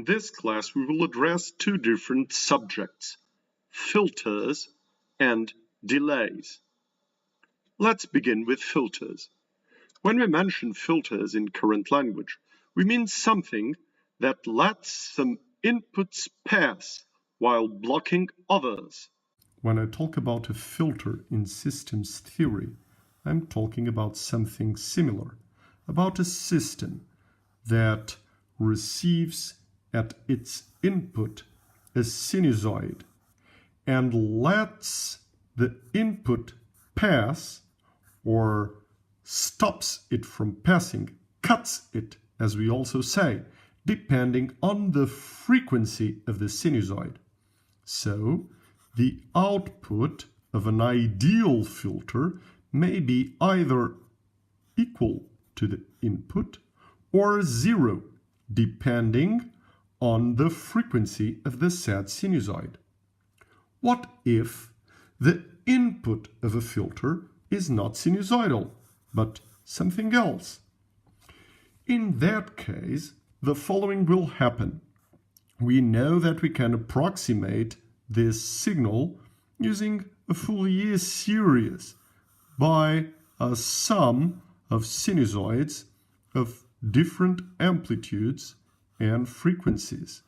In this class, we will address two different subjects, filters and delays. Let's begin with filters. When we mention filters in current language, we mean something that lets some inputs pass while blocking others. When I talk about a filter in systems theory, I'm talking about something similar, about a system that receives at its input a sinusoid and lets the input pass or stops it from passing, cuts it, as we also say, depending on the frequency of the sinusoid. So, the output of an ideal filter may be either equal to the input or zero, depending on the frequency of the said sinusoid. What if the input of a filter is not sinusoidal, but something else? In that case, the following will happen. We know that we can approximate this signal using a Fourier series by a sum of sinusoids of different amplitudes and frequencies.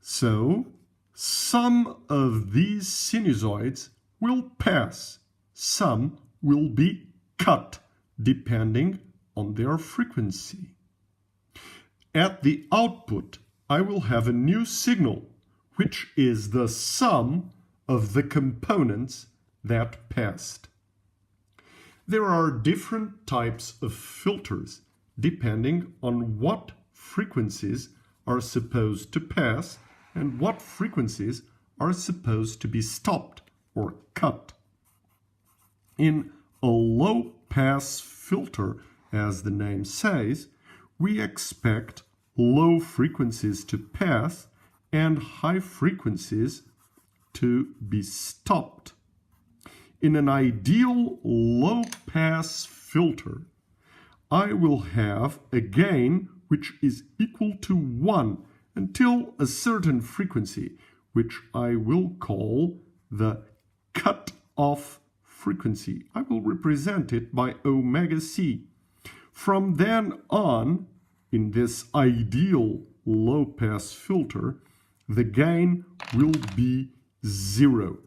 So, some of these sinusoids will pass, some will be cut, depending on their frequency. At the output, I will have a new signal, which is the sum of the components that passed. There are different types of filters depending on what frequencies are supposed to pass and what frequencies are supposed to be stopped or cut. In a low-pass filter, as the name says, we expect low frequencies to pass and high frequencies to be stopped. In an ideal low-pass filter, I will have a gain which is equal to 1 until a certain frequency, which I will call the cut-off frequency. I will represent it by omega c. From then on, in this ideal low-pass filter, the gain will be 0.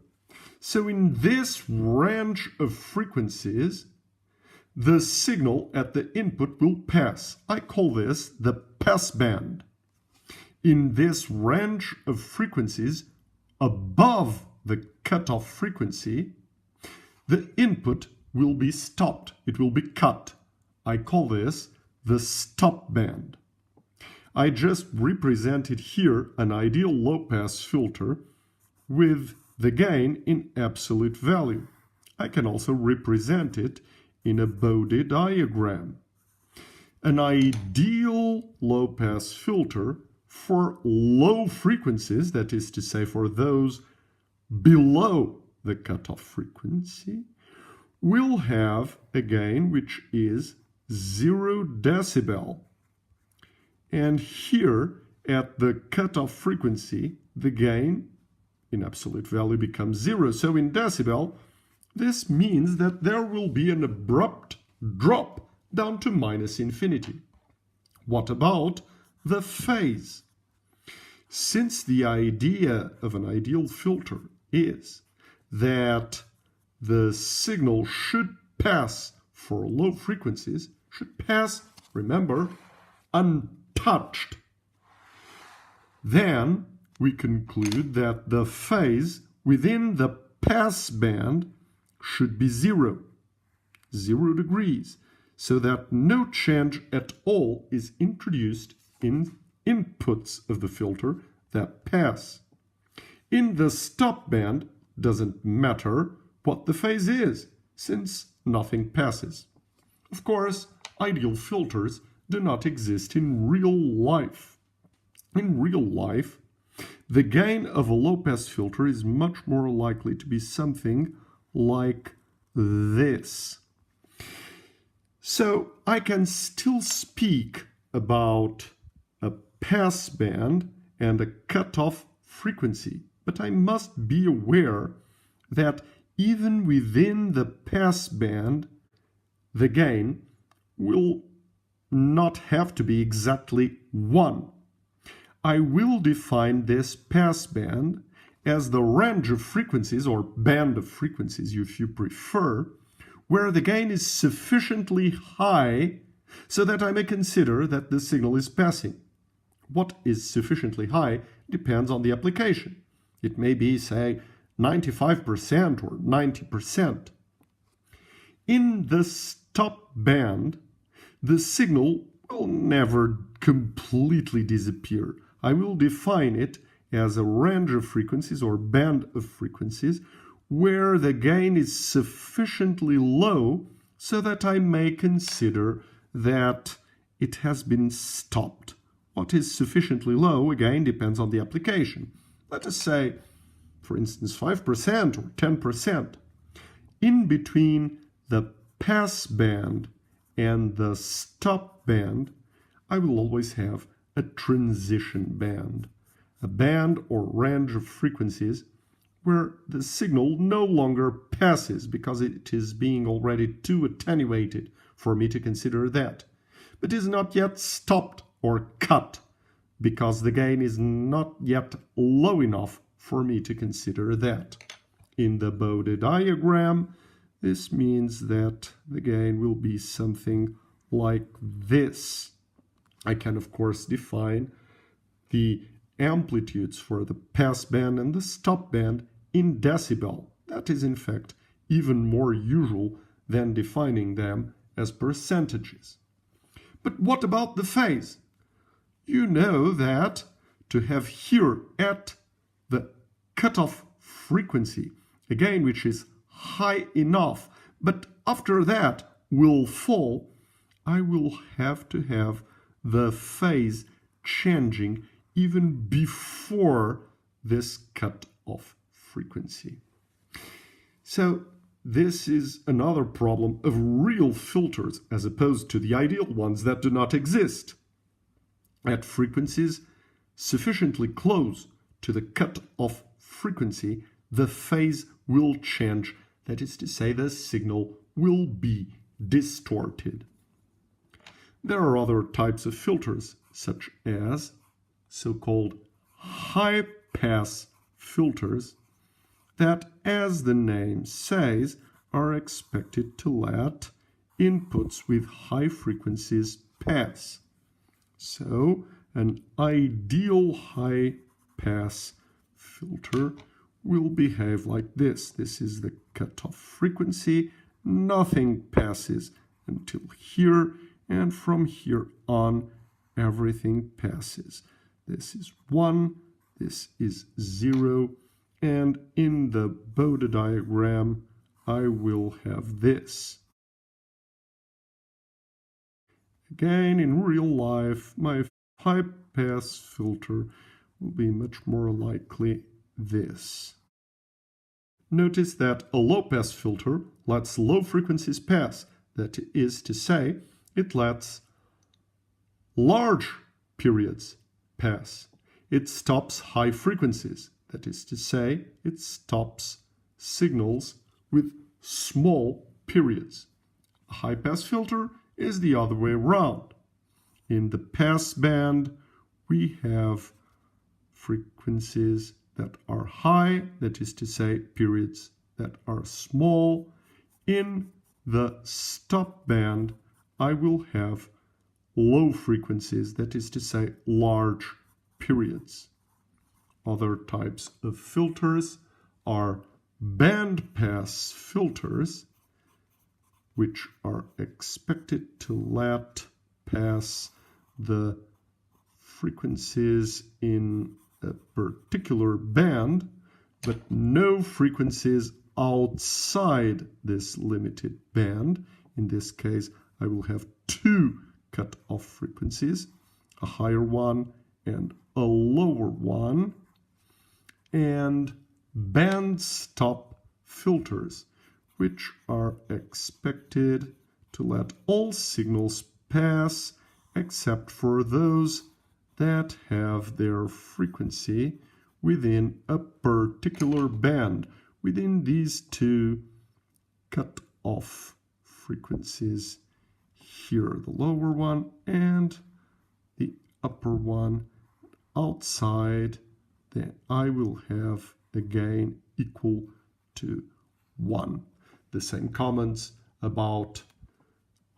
So in this range of frequencies, the signal at the input will pass. I call this the pass band. In this range of frequencies above the cutoff frequency, the input will be stopped. It will be cut. I call this the stop band. I just represented here an ideal low-pass filter with the gain in absolute value. I can also represent it in a Bode diagram. An ideal low-pass filter for low frequencies, that is to say for those below the cutoff frequency, will have a gain which is 0 decibel. And here at the cutoff frequency, the gain in absolute value becomes 0. So in decibel, this means that there will be an abrupt drop down to -infinity. What about the phase? Since the idea of an ideal filter is that the signal should pass for low frequencies, should pass, remember, untouched, then we conclude that the phase within the pass band should be 0 degrees, so that no change at all is introduced in inputs of the filter that pass. In the stop band, doesn't matter what the phase is, since nothing passes. Of course, ideal filters do not exist in real life. In real life, the gain of a low-pass filter is much more likely to be something like this. So I can still speak about a passband and a cutoff frequency. But I must be aware that even within the passband, the gain will not have to be exactly 1. I will define this passband as the range of frequencies, or band of frequencies if you prefer, where the gain is sufficiently high so that I may consider that the signal is passing. What is sufficiently high depends on the application. It may be, say, 95% or 90%. In the stop band, the signal will never completely disappear. I will define it as a range of frequencies or band of frequencies where the gain is sufficiently low so that I may consider that it has been stopped. What is sufficiently low, again, depends on the application. Let us say, for instance, 5% or 10%. In between the pass band and the stop band, I will always have a transition band, a band or range of frequencies where the signal no longer passes because it is being already too attenuated for me to consider that, but is not yet stopped or cut because the gain is not yet low enough for me to consider that. In the Bode diagram, this means that the gain will be something like this. I can, of course, define the amplitudes for the pass band and the stop band in decibel. That is, in fact, even more usual than defining them as percentages. But what about the phase? You know that to have here at the cutoff frequency, again, which is high enough, but after that will fall, I will have to have the phase changing even before this cutoff frequency. So this is another problem of real filters as opposed to the ideal ones that do not exist. At frequencies sufficiently close to the cutoff frequency, the phase will change. That is to say, the signal will be distorted. There are other types of filters, such as so-called high-pass filters that, as the name says, are expected to let inputs with high frequencies pass. So, an ideal high-pass filter will behave like this. This is the cutoff frequency. Nothing passes until here, and from here on, everything passes. This is 1, this is 0, and in the Bode diagram, I will have this. Again, in real life, my high-pass filter will be much more likely this. Notice that a low-pass filter lets low frequencies pass. That is to say, it lets large periods pass. It stops high frequencies. That is to say, it stops signals with small periods. A high-pass filter is the other way around. In the pass band, we have frequencies that are high, that is to say, periods that are small. In the stop band, I will have low frequencies, that is to say, large periods. Other types of filters are bandpass filters, which are expected to let pass the frequencies in a particular band, but no frequencies outside this limited band. In this case, I will have 2 cutoff frequencies, a higher one and a lower one, and band stop filters, which are expected to let all signals pass except for those that have their frequency within a particular band, within these two cut-off frequencies here, the lower one and the upper one. Outside, then I will have a gain equal to 1. The same comments about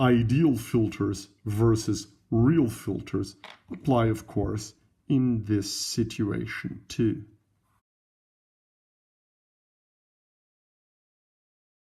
ideal filters versus real filters apply, of course, in this situation too.